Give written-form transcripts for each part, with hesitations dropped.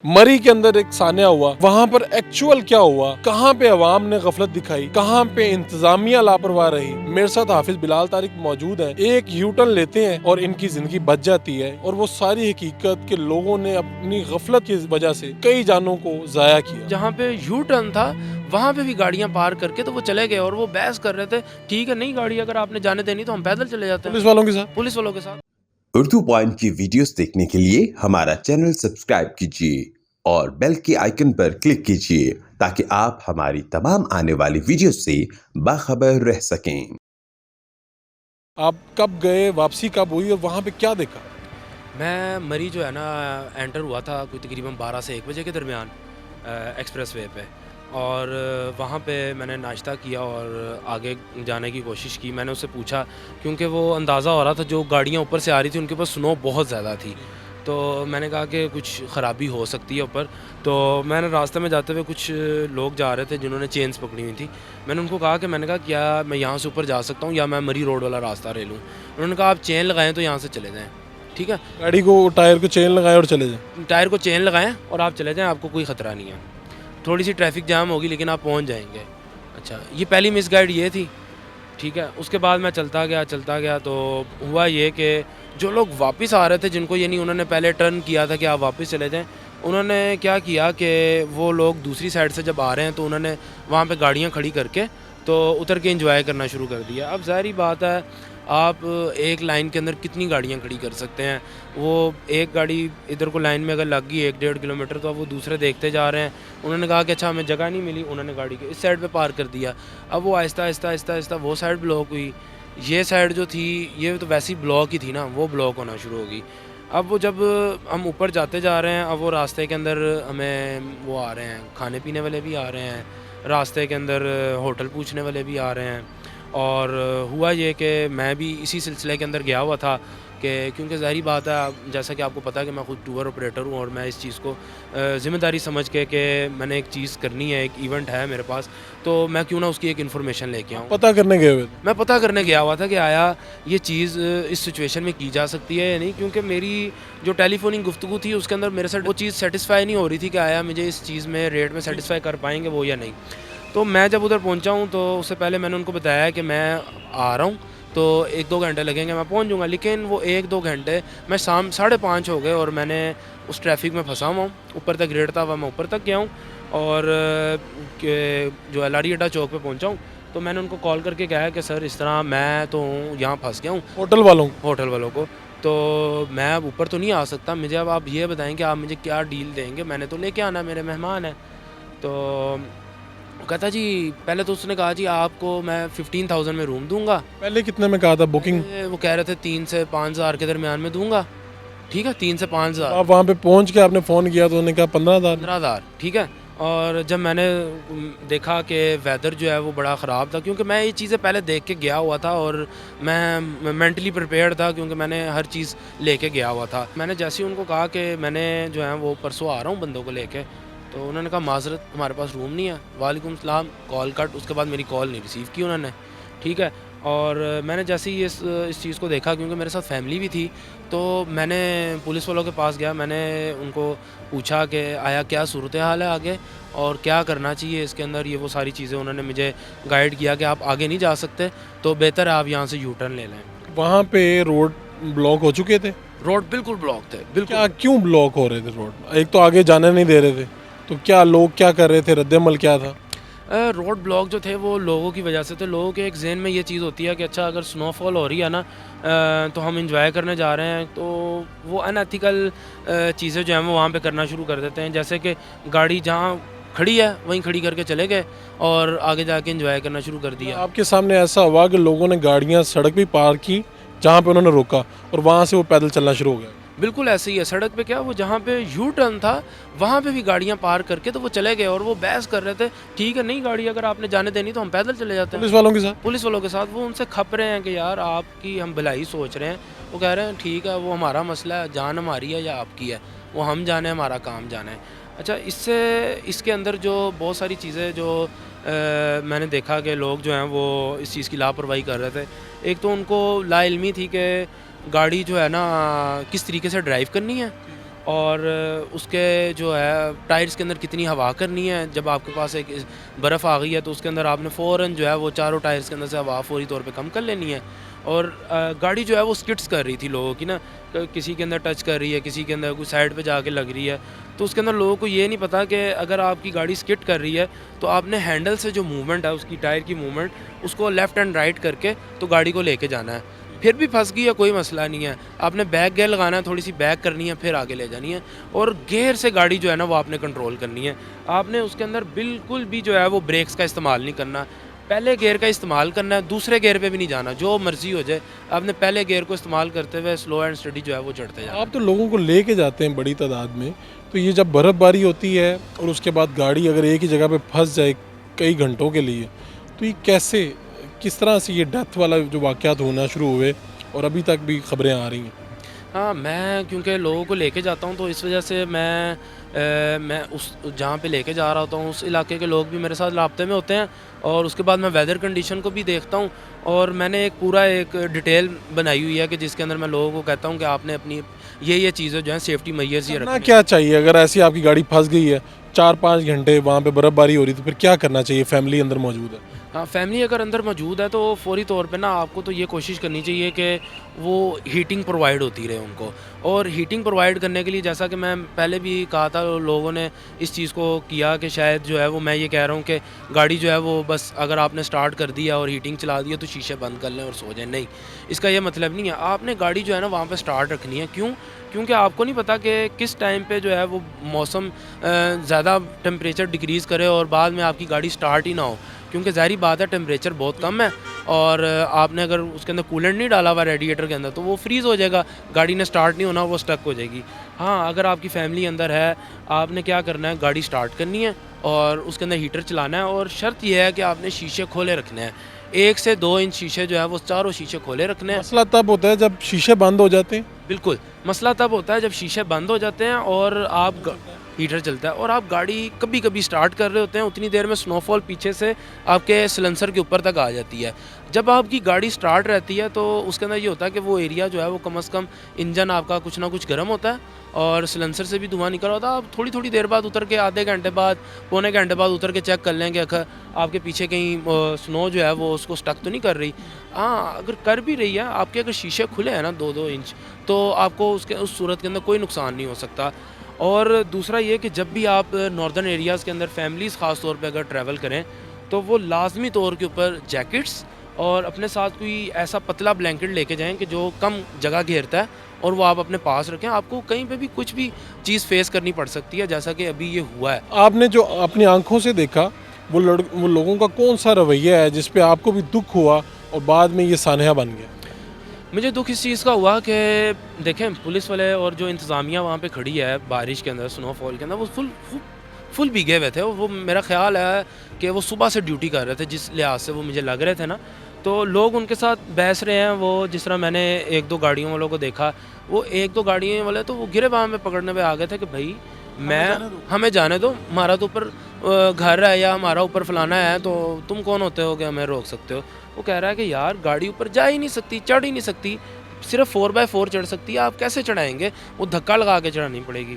मरी के अंदर एक सान्या हुआ, वहाँ पर एक्चुअल क्या हुआ, कहाँ पे अवाम ने गफलत दिखाई, कहाँ पे इंतजामिया लापरवाह रही। मेरे साथ हाफिज बिलाल तारिक मौजूद है। एक यू टर्न लेते हैं और इनकी जिंदगी बच जाती है और वो सारी हकीकत के लोगों ने अपनी गफलत की वजह से कई जानों को जाया किया। जहाँ पे यू टर्न था वहाँ पे भी गाड़ियाँ पार करके तो वो चले गए और वो बहस कर रहे थे, ठीक है नहीं गाड़ी अगर आपने जाने देनी तो हम पैदल चले जाते हैं पुलिस वालों के साथ। पुलिस वालों के साथ। उर्दू पॉइंट की वीडियोस देखने के लिए हमारा चैनल सब्सक्राइब कीजिए और बेल के आइकन पर क्लिक कीजिए ताकि आप हमारी तमाम आने वाली वीडियोस से बाखबर रह सकें। आप कब गए, वापसी कब हुई और वहाँ पे क्या देखा? मैं मरी जो है ना एंटर हुआ था कोई तकरीबन 12 से 1 बजे के दरमियान एक्सप्रेस वे पे। और वहाँ पे मैंने नाश्ता किया और आगे जाने की कोशिश की। मैंने उससे पूछा क्योंकि वो अंदाज़ा हो रहा था जो गाड़ियाँ ऊपर से आ रही थी उनके ऊपर स्नो बहुत ज़्यादा थी, तो मैंने कहा कि कुछ ख़राबी हो सकती है ऊपर। तो मैंने रास्ते में जाते हुए कुछ लोग जा रहे थे जिन्होंने चेन्स पकड़ी हुई थी। मैंने उनको कहा कि मैंने कहा क्या मैं यहाँ से ऊपर जा सकता हूँ या मैं मरी रोड वाला रास्ता ले लूँ। उन्होंने कहा आप चेन लगाएं तो यहाँ से चले जाएँ, ठीक है, गाड़ी को टायर को चेन लगाए और चले जाए। टायर को चेन लगाएं और आप चले जाएं, आपको कोई ख़तरा नहीं है। थोड़ी सी ट्रैफिक जाम होगी लेकिन आप पहुंच जाएंगे। अच्छा, ये पहली मिस गाइड ये थी, ठीक है। उसके बाद मैं चलता गया तो हुआ ये कि जो लोग वापस आ रहे थे जिनको ये नहीं उन्होंने पहले टर्न किया था कि आप वापस चले जाएं, उन्होंने क्या किया कि वो लोग दूसरी साइड से जब आ रहे हैं तो उन्होंने वहाँ पे गाड़ियाँ खड़ी करके तो उतर के एंजॉय करना शुरू कर दिया। अब ज़ाहिर बात है आप एक लाइन के अंदर कितनी गाड़ियाँ खड़ी कर सकते हैं। वो एक गाड़ी इधर को लाइन में अगर लग गई 1-1.5 किलोमीटर तो अब वो दूसरे देखते जा रहे हैं। उन्होंने कहा कि अच्छा हमें जगह नहीं मिली, उन्होंने गाड़ी के इस साइड पे पार कर दिया। अब वो आहिस्ता वो साइड ब्लॉक हुई, ये साइड जो थी ये तो वैसी ब्लॉक ही थी ना, वो ब्लॉक होना शुरू होगी। अब वो जब हम ऊपर जाते जा रहे हैं, अब वो रास्ते के अंदर हमें वो आ रहे हैं, खाने पीने वाले भी आ रहे हैं, रास्ते के अंदर होटल पूछने वाले भी आ रहे हैं। और हुआ ये कि मैं भी इसी सिलसिले के अंदर गया हुआ था कि क्योंकि ज़ाहिर बात है जैसा कि आपको पता है कि मैं खुद टूर ऑपरेटर हूँ और मैं इस चीज़ को ज़िम्मेदारी समझ के कि मैंने एक चीज़ करनी है, एक इवेंट है मेरे पास, तो मैं क्यों ना उसकी एक इन्फॉर्मेशन लेके आऊँ। पता करने गए हुए थे? मैं पता करने गया हुआ था कि आया ये चीज़ इस सिचुएशन में की जा सकती है या नहीं, क्योंकि मेरी जो टेलीफोनिक गुफ्तगू थी उसके अंदर मेरे साथ वो चीज़ सेटिस्फाई नहीं हो रही थी कि आया मुझे इस चीज़ में रेट में सेटिस्फाई कर पाएंगे वो या नहीं। तो मैं जब उधर पहुंचा हूं तो उससे पहले मैंने उनको बताया कि मैं आ रहा हूं तो 1-2 घंटे लगेंगे, मैं पहुंच जाऊंगा। लेकिन वो 1-2 घंटे मैं शाम 5:30 हो गए और मैंने उस ट्रैफिक में फंसा हुआ हूँ। ऊपर तक रेट था, मैं ऊपर तक गया हूँ और जो एलआरडी अड्डा चौक पे पहुंचा हूँ तो मैंने उनको कॉल करके कहा कि सर इस तरह मैं तो यहाँ फंस गया हूँ होटल वालों को, तो मैं अब ऊपर तो नहीं आ सकता, मुझे अब आप ये बताएं कि आप मुझे क्या डील देंगे, मैंने तो लेके आना, मेरे मेहमान हैं। तो कहता जी पहले तो उसने कहा जी आपको मैं 15,000 में रूम दूंगा। पहले कितने में कहा था बुकिंग? वो कह रहे थे 3 से 5 हज़ार के दरमियान में दूंगा, ठीक है, 3 से 5 हज़ार। आप वहाँ पे पहुँच के आपने फ़ोन किया तो उन्होंने कहा 15,000। ठीक है। और जब मैंने देखा कि वेदर जो है वो बड़ा ख़राब था, क्योंकि मैं ये चीज़ें पहले देख के गया हुआ था और मैं मेंटली प्रिपेयर्ड था क्योंकि मैंने हर चीज़ लेके गया हुआ था। मैंने जैसे ही उनको कहा कि मैंने जो है वो परसों आ रहा हूँ बंदों को लेके, तो उन्होंने कहा माज़रत हमारे पास रूम नहीं है। वालेकुम सलाम, कॉल कट। उसके बाद मेरी कॉल नहीं रिसीव की उन्होंने, ठीक है। और मैंने जैसे ही इस चीज़ को देखा, क्योंकि मेरे साथ फैमिली भी थी, तो मैंने पुलिस वालों के पास गया। मैंने उनको पूछा कि आया क्या सूरत हाल है आगे और क्या करना चाहिए इसके अंदर, ये वो सारी चीज़ें उन्होंने मुझे गाइड किया कि आप आगे नहीं जा सकते तो बेहतर है आप यहाँ से यू टर्न ले लें। वहाँ पे रोड ब्लॉक हो चुके थे? रोड बिल्कुल ब्लॉक थे, बिल्कुल। क्या क्यों ब्लॉक हो रहे थे रोड? एक तो आगे जाने नहीं दे रहे थे, तो क्या लोग क्या कर रहे थे, रद्देमल क्या था? रोड ब्लॉक जो थे वो लोगों की वजह से थे। लोगों के एक जहन में ये चीज़ होती है कि अच्छा अगर स्नोफॉल हो रही है ना तो हम इंजॉय करने जा रहे हैं, तो वो अनएथिकल चीज़ें जो हैं वो वहाँ पे करना शुरू कर देते हैं। जैसे कि गाड़ी जहाँ खड़ी है वहीं खड़ी करके चले गए और आगे जाके इंजॉय करना शुरू कर दिया। आपके सामने ऐसा हुआ कि लोगों ने गाड़ियाँ सड़क भी पार की जहाँ पे उन्होंने रोका और वहाँ से वो पैदल चलना शुरू हो गया? बिल्कुल ऐसे ही है। सड़क पे क्या, वो जहाँ पे यू टर्न था वहाँ पे भी गाड़ियाँ पार करके तो वो चले गए और वो बहस कर रहे थे, ठीक है नहीं गाड़ी अगर आपने जाने देनी तो हम पैदल चले जाते हैं पुलिस वालों के साथ। वो उनसे खप रहे हैं कि यार आपकी हम भलाई सोच रहे हैं। वो कह रहे हैं ठीक है वो हमारा मसला है, जान हमारी है या आपकी है, वो हम जाने हमारा काम जाना है। अच्छा, इसके अंदर जो बहुत सारी चीज़ें जो मैंने देखा कि लोग जो हैं वो इस चीज़ की लापरवाही कर रहे थे। एक तो उनको लाइल्मी थी कि गाड़ी जो है ना किस तरीके से ड्राइव करनी है, और उसके जो है टायर्स के अंदर कितनी हवा करनी है। जब आपके पास एक बर्फ़ आ गई है तो उसके अंदर आपने फ़ौरन जो है वो चारों टायर्स के अंदर से हवा फौरी तौर पे कम कर लेनी है। और गाड़ी जो है वो स्किड्स कर रही थी लोगों की ना, किसी के अंदर टच कर रही है, किसी के अंदर कोई साइड पे जाके लग रही है। तो उसके अंदर लोगों को ये नहीं पता कि अगर आपकी गाड़ी स्किड कर रही है तो आपने हैंडल से जो मूवमेंट है उसकी टायर की मूवमेंट उसको लेफ़्ट एंड राइट करके तो गाड़ी को लेके जाना है। फिर भी फंस गई है कोई मसला नहीं है, आपने बैक गियर लगाना है, थोड़ी सी बैक करनी है, फिर आगे ले जानी है और गियर से गाड़ी जो है ना वो आपने कंट्रोल करनी है। आपने उसके अंदर बिल्कुल भी जो है वो ब्रेक्स का इस्तेमाल नहीं करना, पहले गियर का इस्तेमाल करना है, दूसरे गियर पे भी नहीं जाना, जो मर्जी हो जाए आपने पहले गियर को इस्तेमाल करते हुए स्लो एंड स्टडी जो है वो चढ़ते जाना। आप तो लोगों को लेके जाते हैं बड़ी तादाद में, तो ये जब बर्फ़बारी होती है और उसके बाद गाड़ी अगर एक ही जगह पे फंस जाए कई घंटों के लिए, तो ये कैसे, किस तरह से ये डेथ वाला जो वाक़यात होना शुरू हुए और अभी तक भी खबरें आ रही हैं? हाँ, मैं क्योंकि लोगों को लेके जाता हूँ तो इस वजह से मैं उस जहाँ पे लेके जा रहा होता हूँ उस इलाके के लोग भी मेरे साथ राब्ते में होते हैं और उसके बाद मैं वेदर कंडीशन को भी देखता हूँ और मैंने एक पूरा एक डिटेल बनाई हुई है कि जिसके अंदर मैं लोगों को कहता हूँ कि आपने अपनी ये चीज़ें जो हैं सेफ्टी मेजर्स ये करना रखनी क्या चाहिए अगर ऐसी आपकी गाड़ी फंस गई है, 4-5 घंटे वहाँ पे बर्फ़बारी हो रही, तो फिर क्या करना चाहिए? फैमिली अंदर मौजूद है। हाँ, फैमिली अगर अंदर मौजूद है तो फ़ौरी तौर पे ना आपको तो ये कोशिश करनी चाहिए कि वो हीटिंग प्रोवाइड होती रहे उनको। और हीटिंग प्रोवाइड करने के लिए जैसा कि मैं पहले भी कहा था, लोगों ने इस चीज़ को किया कि शायद जो है वो मैं ये कह रहा हूँ कि गाड़ी जो है वो बस अगर आपने स्टार्ट कर दिया और हीटिंग चला दिया तो शीशे बंद कर लें और सो जाएं। नहीं, इसका ये मतलब नहीं है। आपने गाड़ी जो है ना वहाँ पे स्टार्ट रखनी है। क्यों? क्योंकि आपको नहीं पता कि किस टाइम पे जो है वो मौसम ज़्यादा टेम्परेचर डिक्रीज़ करे और बाद में आपकी गाड़ी स्टार्ट ही ना हो। क्योंकि ज़ाहिर बात है टेम्परेचर बहुत कम है और आपने अगर उसके अंदर कूलेंट नहीं डाला हुआ रेडिएटर के अंदर तो वो फ्रीज़ हो जाएगा, गाड़ी ने स्टार्ट नहीं होना, वो स्टक हो जाएगी। हाँ, अगर आपकी फैमिली अंदर है, आपने क्या करना है, गाड़ी स्टार्ट करनी है और उसके अंदर हीटर चलाना है और शर्त यह है कि आपने शीशे खोले रखने हैं। 1 से 2 इंच शीशे जो है वो चारों शीशे खोले रखने हैं। मसला तब होता है जब शीशे बंद हो जाते हैं। बिल्कुल, मसला तब होता है जब शीशे बंद हो जाते हैं और हीटर चलता है और आप गाड़ी कभी-कभी स्टार्ट कर रहे होते हैं, उतनी देर में स्नोफॉल पीछे से आपके सिलेंसर के ऊपर तक आ जाती है। जब आपकी गाड़ी स्टार्ट रहती है तो उसके अंदर ये होता है कि वो एरिया जो है वो कम से कम इंजन आपका कुछ ना कुछ गर्म होता है और सिलेंसर से भी धुआँ निकल रहा होता है। आप थोड़ी-थोड़ी देर बाद उतर के आधे घंटे बाद, पौने घंटे बाद उतर के चेक कर लें कि आपके पीछे कहीं स्नो जो है वो उसको स्टक तो नहीं कर रही। हाँ, अगर कर भी रही है, आपके अगर शीशे खुले हैं ना 2-2 इंच, तो आपको उस सूरत के अंदर कोई नुकसान नहीं हो सकता। और दूसरा ये कि जब भी आप नॉर्दर्न एरियाज़ के अंदर फैमिलीज़ ख़ास तौर पे अगर ट्रैवल करें तो वो लाज़मी तौर के ऊपर जैकेट्स और अपने साथ कोई ऐसा पतला ब्लैंकेट लेके जाएं कि जो कम जगह घेरता है और वो आप अपने पास रखें। आपको कहीं पे भी कुछ भी चीज़ फेस करनी पड़ सकती है, जैसा कि अभी ये हुआ है। आपने जो अपनी आंखों से देखा, वो लोगों का कौन सा रवैया है जिस पे आपको भी दुख हुआ और बाद में ये सानहा बन गया? मुझे दुख इस चीज़ का हुआ कि देखें, पुलिस वाले और जो इंतज़ामिया वहाँ पे खड़ी है बारिश के अंदर, स्नोफॉल के अंदर, वो फुल भीगे हुए थे। वो मेरा ख़्याल है कि वो सुबह से ड्यूटी कर रहे थे, जिस लिहाज से वो मुझे लग रहे थे ना। तो लोग उनके साथ बहस रहे हैं। वो जिस तरह मैंने 1-2 गाड़ियों वालों को देखा, वो 1-2 गाड़ियों वाले तो वो गिरेबान में पकड़ने पे आ गए थे कि भाई हमें जाने दो, हमारा तो ऊपर घर है या हमारा ऊपर फलाना है, तो तुम कौन होते हो कि हमें रोक सकते हो। वो कह रहा है कि यार गाड़ी ऊपर जा ही नहीं सकती, चढ़ ही नहीं सकती, सिर्फ 4x4 चढ़ सकती है, आप कैसे चढ़ाएंगे? वो धक्का लगा के चढ़ानी पड़ेगी।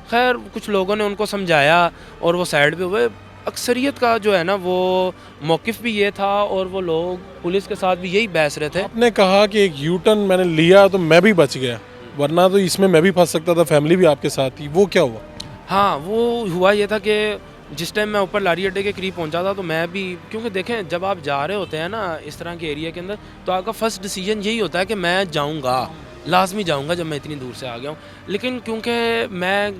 खैर कुछ लोगों ने उनको समझाया और वो साइड पे हुए। अक्सरियत का जो है ना वो मौक़िफ़ भी ये था और वो लोग पुलिस के साथ भी यही बहस रहे थे। आपने कहा कि एक यू टर्न मैंने लिया तो मैं भी बच गया, वरना तो इसमें मैं भी फंस सकता था, फैमिली भी आपके साथ थी, वो क्या हुआ? हाँ, वो हुआ ये था कि जिस टाइम मैं ऊपर लारी अड्डे के करीब पहुंचा था तो मैं भी, क्योंकि देखें जब आप जा रहे होते हैं ना इस तरह के एरिया के अंदर, तो आपका फ़र्स्ट डिसीजन यही होता है कि मैं जाऊंगा, लाजमी जाऊंगा जब मैं इतनी दूर से आ गया हूँ। लेकिन क्योंकि मैं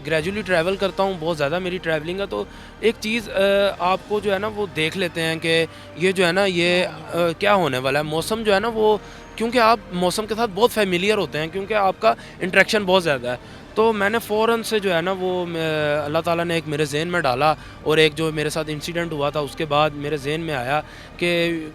ग्रेजुअली ट्रैवल करता हूँ, बहुत ज़्यादा मेरी ट्रैवलिंग है, तो एक चीज़ आपको जो है ना वो देख लेते हैं कि ये जो है ना ये क्या होने वाला है। मौसम जो है ना वो, क्योंकि आप मौसम के साथ बहुत फेमिलियर होते हैं, क्योंकि आपका इंटरेक्शन बहुत ज़्यादा है। तो मैंने फ़ौरन से जो है ना वो अल्लाह ताला ने एक मेरे ज़हन में डाला और एक जो मेरे साथ इंसिडेंट हुआ था उसके बाद मेरे ज़हन में आया कि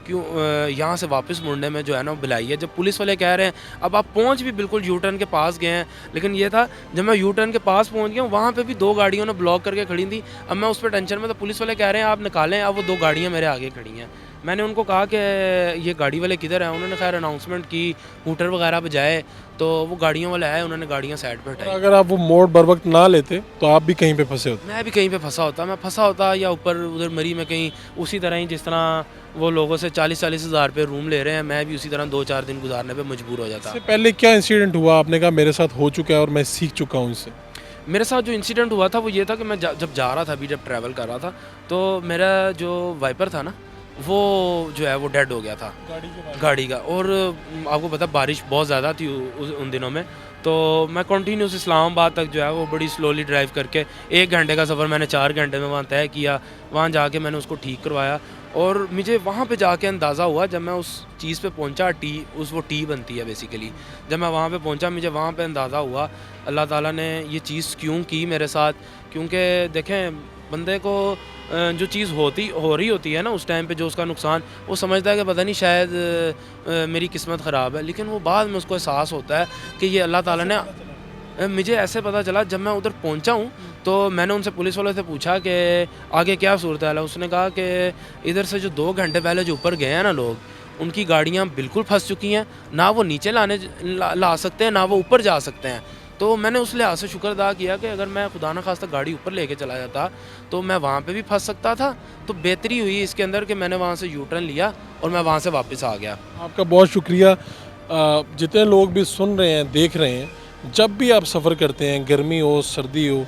क्यों यहाँ से वापस मुड़ने में जो है ना बुलाई है। जब पुलिस वाले कह रहे हैं, अब आप पहुँच भी बिल्कुल यू टर्न के पास गए हैं, लेकिन ये था जब मैं यू टर्न के पास पहुँच गया वहाँ पे भी 2 गाड़ियों ने ब्लॉक करके खड़ी थी। अब मैं उस पर टेंशन में, तो पुलिस वाले कह रहे हैं आप निकालें, अब वो 2 गाड़ियाँ मेरे आगे खड़ी हैं। मैंने उनको कहा कि ये गाड़ी वाले किधर हैं? उन्होंने खैर अनाउंसमेंट की, हूटर वगैरह बजाए, तो वो गाड़ियों वाले आए, उन्होंने गाड़ियाँ साइड पे हटाई। अगर आप वो मोड़ बर वक्त ना लेते तो आप भी कहीं पे फंसे होते। मैं भी कहीं पे फंसा होता, या ऊपर उधर मरी में कहीं उसी तरह ही जिस तरह वो लोगों से 40-40 हज़ार पे रूम ले रहे हैं, मैं भी उसी तरह 2-4 दिन गुजारने पे मजबूर हो जाता। इससे पहले क्या इंसिडेंट हुआ? आपने कहा मेरे साथ हो चुका है और मैं सीख चुका हूँ इससे। मेरे साथ जो इंसिडेंट हुआ था वो ये था कि मैं जब जा रहा था, अभी जब ट्रैवल कर रहा था, तो मेरा जो वाइपर था ना, वो जो है वो डेड हो गया था गाड़ी का। और आपको पता बारिश बहुत ज़्यादा थी उन दिनों में, तो मैं कंटिन्यूस इस्लामाबाद तक जो है वो बड़ी स्लोली ड्राइव करके 1 घंटे का सफ़र मैंने 4 घंटे में वहाँ तय किया। वहाँ जाके मैंने उसको ठीक करवाया और मुझे वहाँ पे जाके अंदाज़ा हुआ, जब मैं उस चीज़ पे पहुँचा, वो टी बनती है बेसिकली, जब मैं वहाँ पे पहुँचा मुझे वहाँ पे अंदाज़ा हुआ अल्लाह ताला ने ये चीज़ क्यों की मेरे साथ। क्योंकि देखें, बंदे को जो चीज़ हो रही होती है ना उस टाइम पे, जो उसका नुकसान, वो समझता है कि पता नहीं शायद मेरी किस्मत ख़राब है, लेकिन वो बाद में उसको एहसास होता है कि ये अल्लाह ताला ने। मुझे ऐसे पता चला जब मैं उधर पहुंचा हूँ, तो मैंने उनसे, पुलिस वालों से पूछा कि आगे क्या सूरत हाल है। उसने कहा कि इधर से जो 2 घंटे पहले जो ऊपर गए हैं ना लोग, उनकी गाड़ियाँ बिल्कुल फंस चुकी हैं, ना वो नीचे ला सकते हैं, ना वो ऊपर जा सकते हैं। तो मैंने उस लिहाज से शुक्र अदा किया कि अगर मैं खुदा न खास्ता गाड़ी ऊपर लेके चला जाता तो मैं वहाँ पे भी फंस सकता था। तो बेहतरी हुई इसके अंदर कि मैंने वहाँ से यू टर्न लिया और मैं वहाँ से वापस आ गया। आपका बहुत शुक्रिया। जितने लोग भी सुन रहे हैं, देख रहे हैं, जब भी आप सफ़र करते हैं, गर्मी हो सर्दी हो,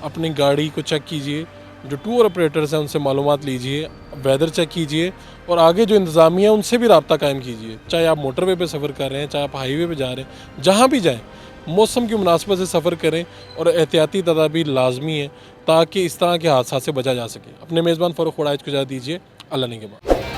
अपनी गाड़ी को चेक कीजिए, जो टूर ऑपरेटर्स हैं उनसे मालूमात लीजिए, वेदर चेक कीजिए और आगे जो इंतज़ामिया है उनसे भी रब्ता कायम कीजिए। चाहे आप मोटरवे पे सफ़र कर रहे हैं, चाहे आप हाईवे पे जा रहे हैं, जहाँ भी जाएँ मौसम की मुनासिबत से सफ़र करें और एहतियाती तदाबीर लाजमी है ताकि इस तरह के हादसा से बचा जा सके। अपने मेज़बान फ़ारूक वड़ाइच को इजाज़त दीजिए। अल्लाह ने के बाद।